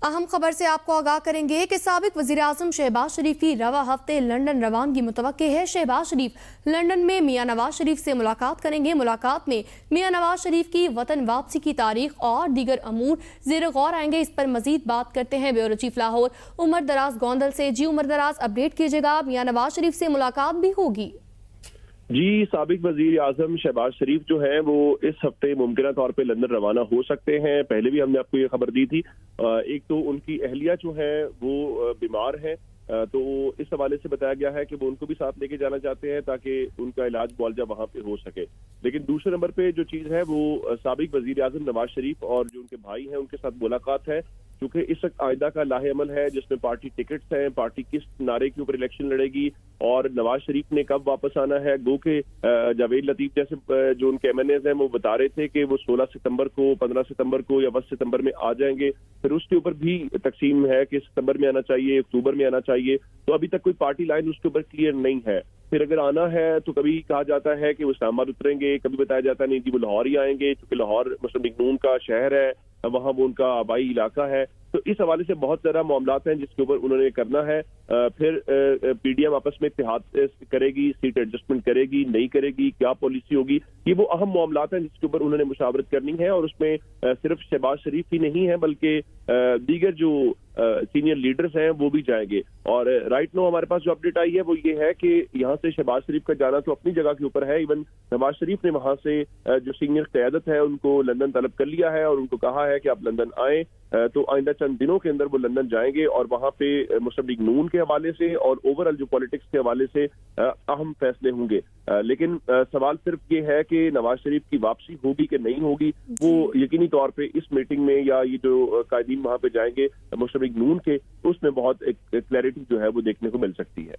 اہم خبر سے آپ کو آگاہ کریں گے کہ سابق وزیر اعظم شہباز شریف کی رواں ہفتے لندن روانگی متوقع ہے۔ شہباز شریف لندن میں میاں نواز شریف سے ملاقات کریں گے۔ ملاقات میں میاں نواز شریف کی وطن واپسی کی تاریخ اور دیگر امور زیر غور آئیں گے۔ اس پر مزید بات کرتے ہیں بیورو چیف لاہور عمر دراز گوندل سے۔ جی عمر دراز، اپڈیٹ کیجیے گا، میاں نواز شریف سے ملاقات بھی ہوگی؟ جی، سابق وزیر اعظم شہباز شریف جو ہیں وہ اس ہفتے ممکنہ طور پہ لندن روانہ ہو سکتے ہیں۔ پہلے بھی ہم نے آپ کو یہ خبر دی تھی۔ ایک تو ان کی اہلیہ جو ہے وہ بیمار ہے، تو اس حوالے سے بتایا گیا ہے کہ وہ ان کو بھی ساتھ لے کے جانا چاہتے ہیں تاکہ ان کا علاج معالجہ وہاں پہ ہو سکے۔ لیکن دوسرے نمبر پہ جو چیز ہے وہ سابق وزیر اعظم نواز شریف اور جو ان کے بھائی ہیں ان کے ساتھ ملاقات ہے، چونکہ اس وقت آئندہ کا لاہ عمل ہے جس میں پارٹی ٹکٹس ہیں، پارٹی کس نعرے کے اوپر الیکشن لڑے گی اور نواز شریف نے کب واپس آنا ہے۔ گو کہ جاوید لطیف جیسے جو ان کے ایم این ایز ہیں وہ بتا رہے تھے کہ وہ 16 ستمبر کو، 15 ستمبر کو یا 10 ستمبر میں آ جائیں گے۔ پھر اس کے اوپر بھی تقسیم ہے کہ ستمبر میں آنا چاہیے، اکتوبر میں آنا چاہیے، تو ابھی تک کوئی پارٹی لائن اس کے اوپر کلیئر نہیں ہے۔ پھر اگر آنا ہے تو کبھی کہا جاتا ہے کہ وہ اسلام آباد اتریں گے، کبھی بتایا جاتا ہے نہیں جی وہ لاہور ہی آئیں گے، چونکہ لاہور مسلم لیگ نون کا شہر ہے، وہاں وہ ان کا آبائی علاقہ ہے۔ تو اس حوالے سے بہت زیادہ معاملات ہیں جس کے اوپر انہوں نے کرنا ہے۔ پھر پی ڈی ایم آپس میں اتحاد کرے گی، سیٹ ایڈجسٹمنٹ کرے گی، نہیں کرے گی، کیا پالیسی ہوگی، یہ وہ اہم معاملات ہیں جس کے اوپر انہوں نے مشاورت کرنی ہے۔ اور اس میں صرف شہباز شریف ہی نہیں ہے بلکہ دیگر جو سینئر لیڈرز ہیں وہ بھی جائیں گے۔ اور رائٹ نو ہمارے پاس جو اپڈیٹ آئی ہے وہ یہ ہے کہ یہاں سے شہباز شریف کا جانا تو اپنی جگہ کے اوپر ہے، ایون نواز شریف نے وہاں سے جو سینئر قیادت ہے ان کو لندن طلب کر لیا ہے اور ان کو کہا ہے کہ آپ لندن آئیں۔ تو آئندہ چند دنوں کے اندر وہ لندن جائیں گے اور وہاں پہ مسلم لیگ نون کے حوالے سے اور اوور آل جو پالیٹکس کے حوالے سے اہم فیصلے ہوں گے۔ لیکن سوال صرف یہ ہے کہ نواز شریف کی واپسی ہوگی کہ نہیں ہوگی، وہ یقینی طور پہ اس میٹنگ میں یا یہ جو قائدین وہاں پہ جائیں گے مسلم لیگ نون کے، اس میں بہت ایک کلیئرٹی جو ہے وہ دیکھنے کو مل سکتی ہے۔